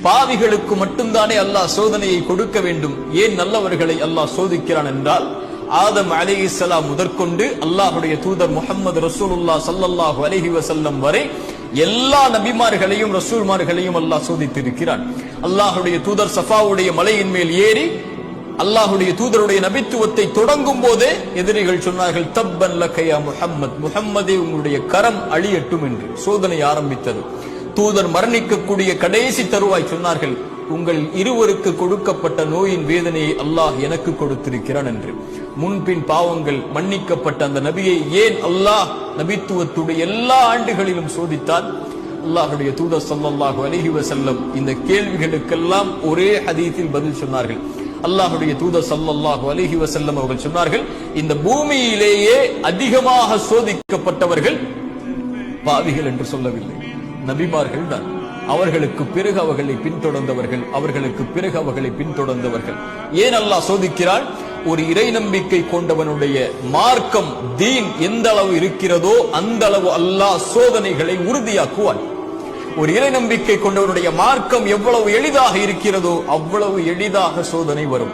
பாவிகளுக்கு மட்டும்தானே அல்லாஹ் சோதனையை கொடுக்க வேண்டும், ஏன் நல்லவர்களை அல்லாஹ் சோதிக்கிறான் என்றால், ஆதம் அலைஹிஸ்ஸலாம் முதற்கொண்டு அல்லாஹ்வுடைய தூதர் முஹம்மது ரசூலுல்லாஹ் ஸல்லல்லாஹு அலைஹி வஸல்லம் வரை எல்லா நபிமார்களையும் ரசூல்மார்களையும் அல்லாஹ் சோதித்திருக்கிறான். அல்லாஹ்வுடைய தூதர் சஃபாவுடைய மலையின் மேல் ஏறி அல்லாஹ்வுடைய தூதருடைய நபித்துவத்தை தொடங்கும் போதே எதிரிகள் சொன்னார்கள், தப்பன் லக யா முஹம்மத், முஹம்மதே உங்களுடைய கரம் அழியட்டும் என்று சோதனை ஆரம்பித்தது. தூதர் மரணிக்கக்கூடிய கடைசி தருவாய் சொன்னார்கள், உங்கள் இருவருக்கு கொடுக்கப்பட்ட நோயின் வேதனையை அல்லாஹ் எனக்கு கொடுத்திருக்கிறான் என்று. முன்பின் பாவங்கள் மன்னிக்கப்பட்ட அந்த நபியை ஏன் அல்லாஹ் நபித்துவத்துடைய எல்லா ஆண்டுகளிலும் சோதித்தான்? அல்லாஹ்வுடைய தூதர் ஸல்லல்லாஹு அலைஹி வஸல்லம் இந்த கேள்விகளுக்கெல்லாம் ஒரே ஹதீஸில் பதில் சொன்னார்கள். அல்லாஹ்வுடைய தூதர் ஸல்லல்லாஹு அலைஹி வஸல்லம் அவர்கள் சொன்னார்கள், இந்த பூமியிலேயே அதிகமாக சோதிக்கப்பட்டவர்கள் பாவிகள் என்று சொல்லவில்லை, நபிமார்கள் தான். அவர்களுக்கு பிறகு அவர்களை பின்தொடர்ந்தவர்கள், அவர்களுக்கு பிறகு அவர்களை பின்தொடர்ந்தவர்கள். ஏன் அல்லாஹ் சோதிக்கிறான்? ஒரு இறை நம்பிக்கை கொண்டவனுடைய மார்க்கம் தீன் எந்த அளவு இருக்கிறதோ அந்த அளவு அல்லாஹ் சோதனைகளை உறுதியாக்குவான். ஒரு இறை நம்பிக்கை கொண்டவனுடைய மார்க்கம் எவ்வளவு எளிதாக இருக்கிறதோ அவ்வளவு எளிதாக சோதனை வரும்.